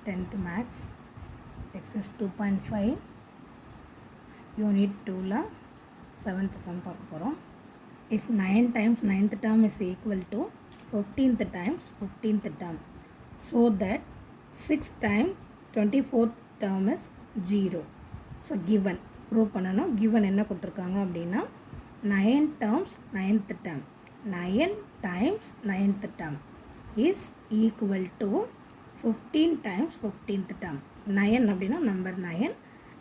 10th max exercise 2.5 unit 2 7th sum பார்க்க போகிறோம். If 9 times 9th term is equal to 15th times 15th term, so that 6 times 24th term is 0. So given prove பண்ணணும். given என்ன கொடுத்துருக்காங்க அப்படின்னா 9 terms 9th term, 9 times 9th term is equal to 15 times 15th term. 9 அப்படின்னா number 9,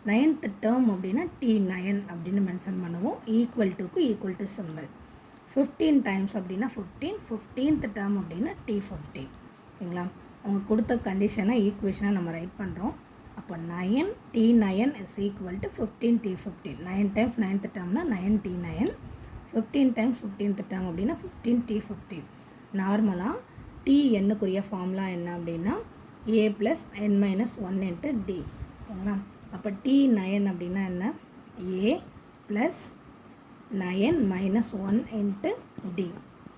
9th term அப்படின்னா T9 அப்படின்னு mention பண்ணுவோம். Equal டுக்கு equal to simple. 15 times அப்படின்னா 15, 15th term அப்படின்னா T15. ஓகேங்களா? அவங்க கொடுத்த கண்டிஷனை ஈக்குவேஷனாக நம்ம ரைட் பண்ணுறோம். அப்போ 9 T9 is equal to 15 T15. 9 times 9th termனா 9 T9, 15 times 15th term அப்படின்னா 15 T15. நார்மலாக T என்னுக்குரிய ஃபார்முலா என்ன அப்படின்னா A + n - 1 × D. ஓகேங்களா? அப்போ T9 அப்படின்னா என்ன? A + 9 - 1 × D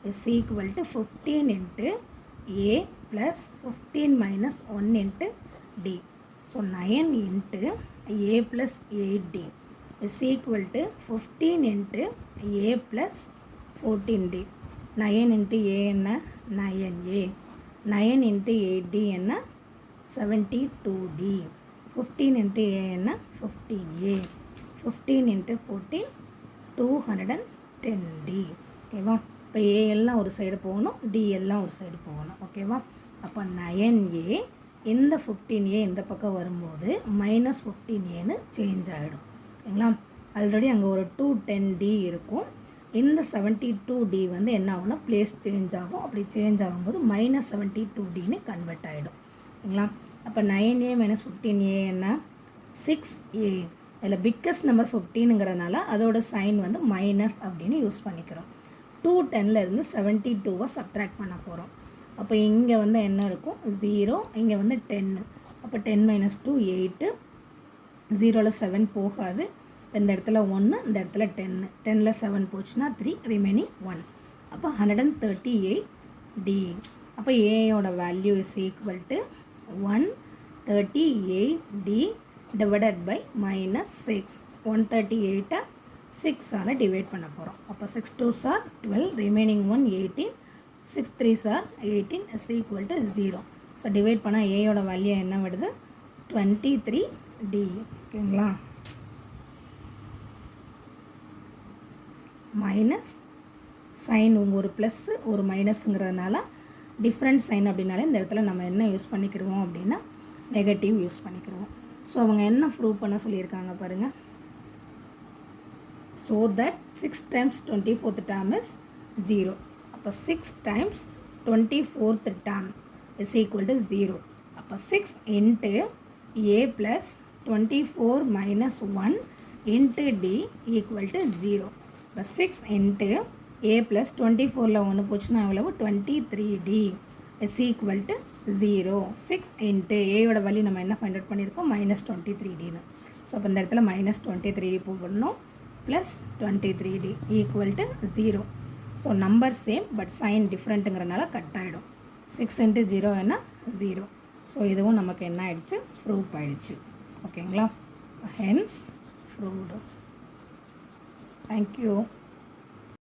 is equal to 15 × A + 15 - 1 × D. So 9 × A + 8D is equal to 15 × A + 14D. 9 × A என்ன? 9A. 9 × 8D என்ன? 72D. 15 × A என்ன? 15A. 15 × 14 210D. ஓகேவா? இப்போ A எல்லாம் ஒரு சைடு போகணும், D எல்லாம் ஒரு சைடு போகணும். ஓகேவா? அப்போ 9A இந்த 15A இந்த பக்கம் வரும்போது -15Aன்னு சேஞ்ச் ஆகிடும். ஓகேங்களா? ஆல்ரெடி அங்கே ஒரு 210D இருக்கும். இந்த 72D வந்து என்ன ஆகும்னா பிளேஸ் சேஞ்ச் ஆகும். அப்படி சேஞ்ச் ஆகும்போது -72Dன்னு கன்வெர்ட் ஆகிடும். ஓகேங்களா? அப்போ 9A - 15A என்ன? 6A. அதில் பிக்கஸ்ட் நம்பர் 15ங்கிறதுனால அதோட சைன் வந்து மைனஸ் அப்படின்னு யூஸ் பண்ணிக்கிறோம். 210லேருந்து 72வை சப்ட்ராக்ட் பண்ண போகிறோம். அப்போ இங்கே வந்து என்ன இருக்கும்? 0, இங்கே வந்து 10. அப்போ 10 - 2 8, 0ல் 7 போகாது. இந்த இடத்துல 1, இந்த இடத்துல 10, 10ல் 7 போச்சுன்னா 3, ரிமைனிங் 1. அப்போ 138D. அப்போ ஏயோட value is equal to 138D divided by -6. 138 6ஆல் டிவைட் பண்ண போகிறோம். அப்போ 6 2s are 12, remaining 1 18, 6 3s are 18 is equal to 0. So divide பண்ணால் ஏயோட வேல்யூ என்ன வருது? 23D. ஓகேங்களா? மைனஸ் சைன் ஒரு ப்ளஸ்ஸு ஒரு மைனஸுங்கிறதுனால டிஃப்ரெண்ட் சைன் அப்படின்னாலே இந்த இடத்துல நம்ம என்ன யூஸ் பண்ணிக்கிடுவோம் அப்படின்னா நெகட்டிவ் யூஸ் பண்ணிக்கிடுவோம். ஸோ அவங்க என்ன ப்ரூவ் பண்ண சொல்லியிருக்காங்க பாருங்கள். So that 6 times 24th term is 0. அப்போ 6 times 24th term is equal to 0. அப்போ 6 × A + 24 - 1 × D equal to 0. இப்போ 6 × A + 24ல் 1 போச்சுன்னா எவ்வளவு? 23D is equal to 0. 6 × ஏயோட value நம்ம என்ன ஃபைண்ட் அவுட் பண்ணியிருக்கோம்? -23Dன்னு. ஸோ அப்போ இந்த இடத்துல -23D போடணும், plus 23D equal to 0. So number same but sign டிஃப்ரெண்ட்டுங்கிறனால கட் ஆகிடும். 6 × 0 என்ன? 0. ஸோ இதுவும் நமக்கு என்ன ஆகிடுச்சு? ப்ரூவ் ஆகிடுச்சு. ஓகேங்களா? Hence proved. தேங்க்யூ.